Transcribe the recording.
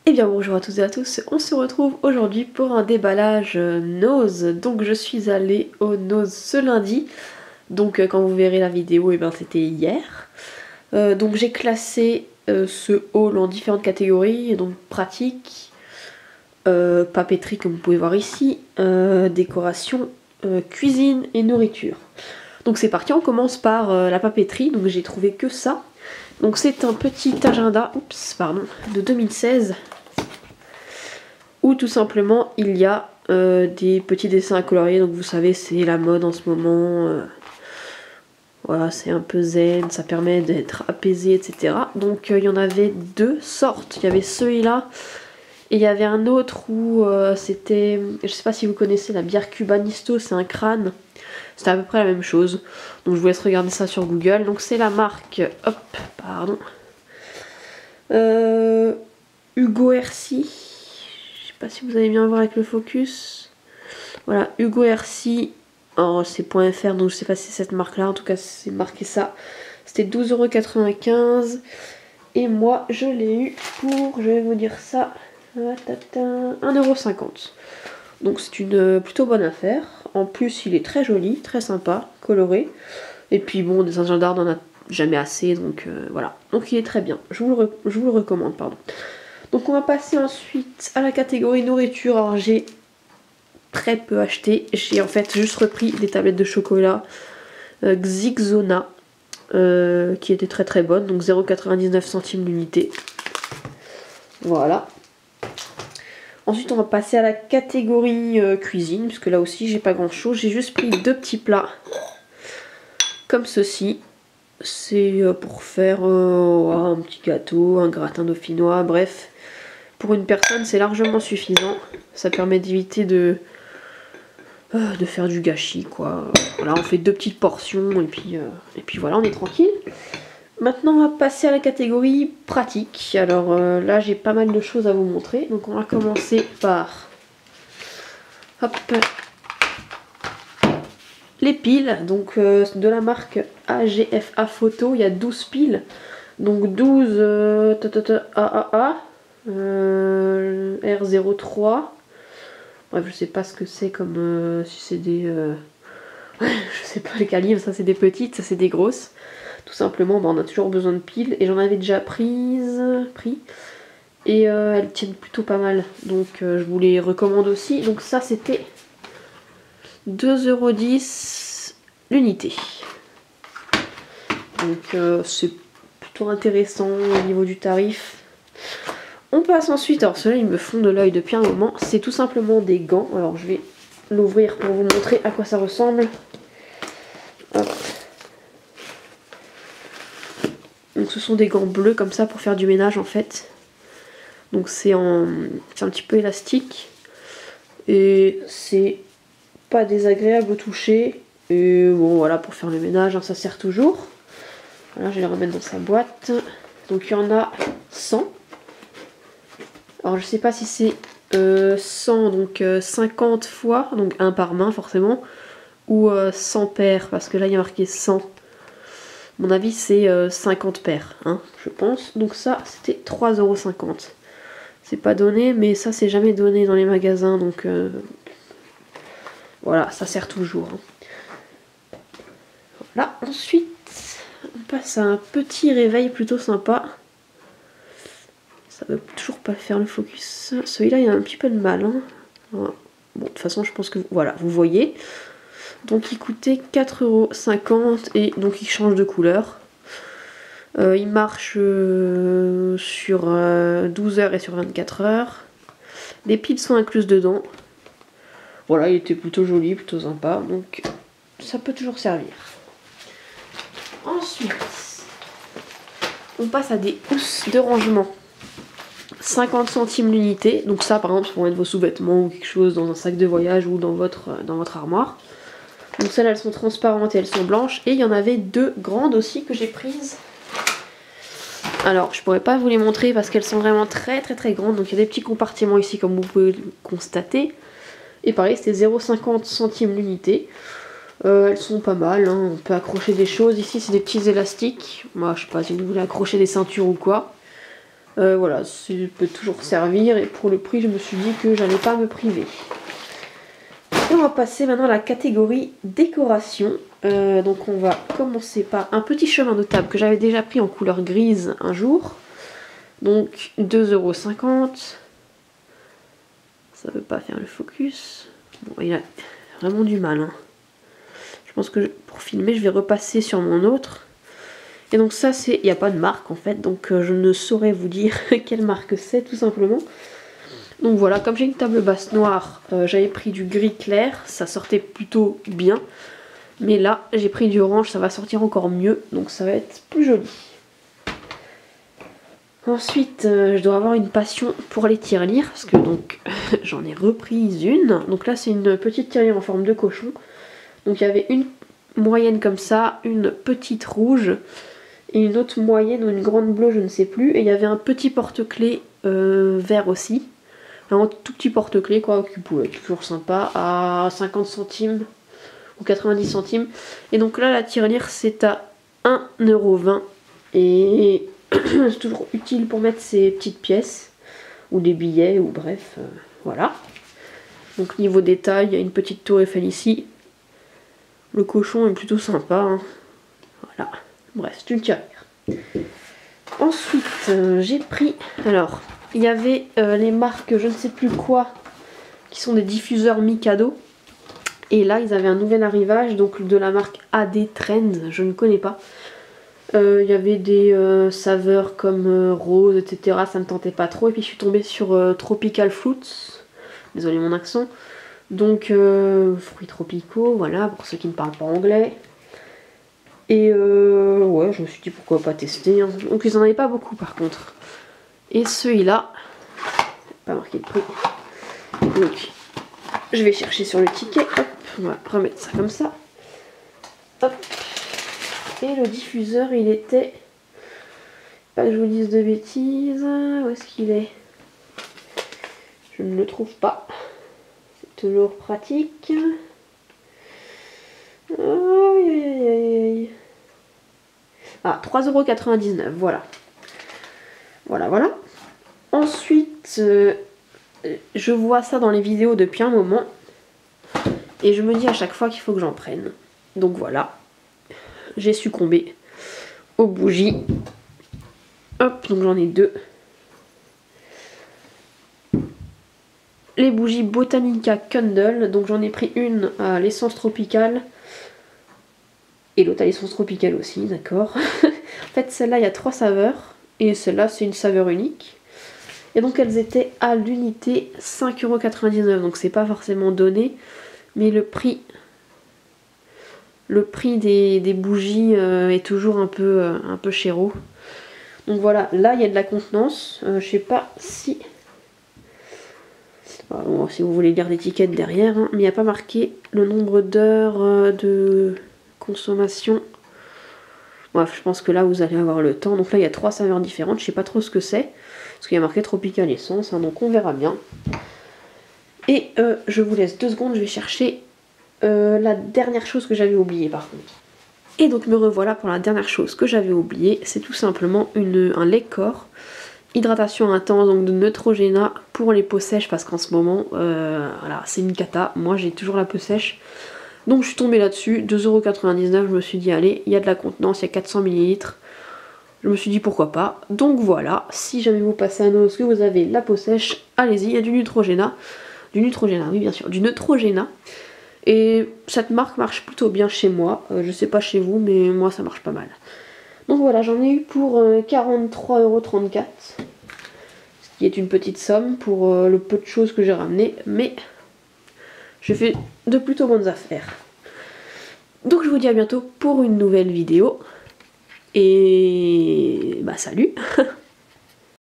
Eh bien bonjour à toutes et à tous, on se retrouve aujourd'hui pour un déballage Nose. Donc je suis allée au Nose ce lundi, donc quand vous verrez la vidéo, c'était hier. Donc j'ai classé ce haul en différentes catégories, donc pratique, papeterie comme vous pouvez voir ici, décoration, cuisine et nourriture. Donc c'est parti, on commence par la papeterie, donc j'ai trouvé que ça. Donc c'est un petit agenda, de 2016, où tout simplement il y a des petits dessins à colorier. Donc vous savez, c'est la mode en ce moment. Voilà, c'est un peu zen, ça permet d'être apaisé, etc. Donc il y en avait deux sortes. Il y avait celui-là et il y avait un autre où c'était, je sais pas si vous connaissez la bière Cubanisto, c'est un crâne. C'était à peu près la même chose. Donc je vous laisse regarder ça sur Google. Donc c'est la marque, Hugo Hercy. Je sais pas si vous allez bien voir avec le focus. Voilà, Hugo Hercy. Alors c'est .fr, donc je sais pas si c'est cette marque là, en tout cas c'est marqué ça. C'était 12,95 €. Et moi je l'ai eu pour, je vais vous dire ça, 1,50 €. Donc c'est une plutôt bonne affaire. En plus il est très joli, très sympa, coloré. Et puis bon, des agendas on en a jamais assez, donc voilà. Donc il est très bien, je vous le recommande, pardon. Donc on va passer ensuite à la catégorie nourriture. Alors j'ai très peu acheté, j'ai en fait juste repris des tablettes de chocolat Xixona qui étaient très très bonnes, donc 0,99 centimes l'unité. Voilà. Ensuite on va passer à la catégorie cuisine, puisque là aussi j'ai pas grand chose. J'ai juste pris deux petits plats comme ceci. C'est pour faire un petit gâteau, un gratin dauphinois, bref. Pour une personne c'est largement suffisant. Ça permet d'éviter de faire du gâchis, quoi. Voilà, on fait deux petites portions et puis voilà, on est tranquille. Maintenant on va passer à la catégorie pratique. Alors là j'ai pas mal de choses à vous montrer. Donc on va commencer par les piles, donc de la marque AGFA Photo. Il y a 12 piles, donc 12 AAA R03. Bref, je sais pas ce que c'est, comme si c'est des je sais pas les calibres. Ça c'est des petites, ça c'est des grosses. Tout simplement, on a toujours besoin de piles, et j'en avais déjà pris, et elles tiennent plutôt pas mal, donc je vous les recommande aussi. Donc ça c'était 2,10 € l'unité. Donc c'est plutôt intéressant au niveau du tarif. On passe ensuite, alors ceux-là ils me font de l'œil depuis un moment, c'est tout simplement des gants. Alors je vais l'ouvrir pour vous montrer à quoi ça ressemble. Hop. Donc ce sont des gants bleus comme ça pour faire du ménage en fait. Donc c'est un petit peu élastique et c'est pas désagréable au toucher. Et bon voilà, pour faire le ménage, hein, ça sert toujours. Voilà, je vais les remettre dans sa boîte. Donc il y en a 100. Alors je sais pas si c'est 100, donc 50 fois, donc un par main forcément, ou 100 paires, parce que là il y a marqué 100. À mon avis c'est 50 paires, hein, je pense. Donc ça c'était 3,50 €. C'est pas donné, mais ça c'est jamais donné dans les magasins, donc voilà, ça sert toujours. Voilà, ensuite on passe à un petit réveil plutôt sympa. Ça veut toujours pas faire le focus. Celui-là il y a un petit peu de mal, hein. Voilà. Bon, de toute façon je pense que voilà, vous voyez. Donc il coûtait 4,50 € et donc il change de couleur. Il marche sur 12 heures et sur 24 heures. Les piles sont incluses dedans. Voilà, il était plutôt joli, plutôt sympa, donc ça peut toujours servir. Ensuite, on passe à des housses de rangement. 50 centimes l'unité, donc ça par exemple pour mettre vos sous-vêtements ou quelque chose dans un sac de voyage ou dans votre armoire. Donc celles-là elles sont transparentes et elles sont blanches, et il y en avait deux grandes aussi que j'ai prises. Alors je pourrais pas vous les montrer parce qu'elles sont vraiment très très très grandes, donc il y a des petits compartiments ici comme vous pouvez le constater. Et pareil c'était 0,50 centimes l'unité. Elles sont pas mal, hein. On peut accrocher des choses, ici c'est des petits élastiques. Moi je sais pas si vous voulez accrocher des ceintures ou quoi. Voilà, ça peut toujours servir et pour le prix je me suis dit que j'allais pas me priver. Et on va passer maintenant à la catégorie décoration. Donc on va commencer par un petit chemin de table que j'avais déjà pris en couleur grise un jour. Donc 2,50 €. Ça veut pas faire le focus. Bon, il a vraiment du mal. Hein. Je pense que pour filmer, je vais repasser sur mon autre. Et donc ça, c'est, il n'y a pas de marque en fait, donc je ne saurais vous dire quelle marque c'est tout simplement. Donc voilà, comme j'ai une table basse noire, j'avais pris du gris clair, ça sortait plutôt bien. Mais là, j'ai pris du orange, ça va sortir encore mieux, donc ça va être plus joli. Ensuite, je dois avoir une passion pour les tirelires, parce que donc j'en ai repris une. Donc là, c'est une petite tirelire en forme de cochon. Donc il y avait une moyenne comme ça, une petite rouge, et une autre moyenne ou une grande bleue, je ne sais plus. Et il y avait un petit porte-clés vert aussi. Un tout petit porte-clés quoi, qui pouvait être toujours sympa, à 50 centimes ou 90 centimes. Et donc là, la tirelire, c'est à 1,20 €. Et c'est toujours utile pour mettre ces petites pièces, ou des billets, ou bref, voilà. Donc niveau détail, il y a une petite tour Eiffel ici. Le cochon est plutôt sympa, hein. Voilà. Bref, c'est une tirelire. Ensuite, j'ai pris... Alors, il y avait les marques je ne sais plus quoi, qui sont des diffuseurs Mikado. Et là, ils avaient un nouvel arrivage, donc de la marque AD Trends, je ne connais pas. Il y avait des saveurs comme rose, etc. Ça me tentait pas trop. Et puis je suis tombée sur Tropical Fruits. Désolé mon accent. Donc, fruits tropicaux, voilà, pour ceux qui ne parlent pas anglais. Et ouais, je me suis dit pourquoi pas tester. Hein. Donc ils en avaient pas beaucoup par contre. Et celui-là, pas marqué de prix. Donc, je vais chercher sur le ticket. Hop, on va remettre ça comme ça. Hop. Et le diffuseur, il était... Pas que je vous dise de bêtises. Où est-ce qu'il est? Je ne le trouve pas. C'est toujours pratique. Aïe, aïe, aïe, aïe. Ah, 3,99 €, voilà. Voilà. Ensuite, je vois ça dans les vidéos depuis un moment. Et je me dis à chaque fois qu'il faut que j'en prenne. Donc voilà. J'ai succombé aux bougies. Hop, donc j'en ai deux. Les bougies Botanica Candle. Donc j'en ai pris une à l'essence tropicale. Et l'autre à l'essence tropicale aussi, d'accord. En fait, celle-là, il y a 3 saveurs. Et celle-là, c'est une saveur unique. Et donc, elles étaient à l'unité 5,99 €. Donc, c'est pas forcément donné. Mais le prix des bougies est toujours un peu chéro. Donc voilà, là, il y a de la contenance. Je sais pas si... Bon, si vous voulez lire l'étiquette derrière. Hein, mais il n'y a pas marqué le nombre d'heures de... consommation. Bref, je pense que là vous allez avoir le temps. Donc là il y a 3 saveurs différentes, je sais pas trop ce que c'est, parce qu'il y a marqué Tropical Essence, hein, donc on verra bien. Et je vous laisse 2 secondes, je vais chercher la dernière chose que j'avais oubliée par contre. Et donc me revoilà pour la dernière chose que j'avais oubliée, c'est tout simplement un lait corps. Hydratation intense, donc de Neutrogena pour les peaux sèches, parce qu'en ce moment, voilà, c'est une cata. Moi j'ai toujours la peau sèche. Donc je suis tombée là-dessus, 2,99 €, je me suis dit allez, il y a de la contenance, il y a 400 ml. Je me suis dit pourquoi pas. Donc voilà, si jamais vous passez à Noz, que vous avez la peau sèche, allez-y, il y a du Neutrogena. Du Neutrogena, oui bien sûr, du Neutrogena. Et cette marque marche plutôt bien chez moi. Je sais pas chez vous, mais moi ça marche pas mal. Donc voilà, j'en ai eu pour 43,34 €. Ce qui est une petite somme pour le peu de choses que j'ai ramené. Mais... j'ai fait de plutôt bonnes affaires. Donc je vous dis à bientôt pour une nouvelle vidéo. Et bah salut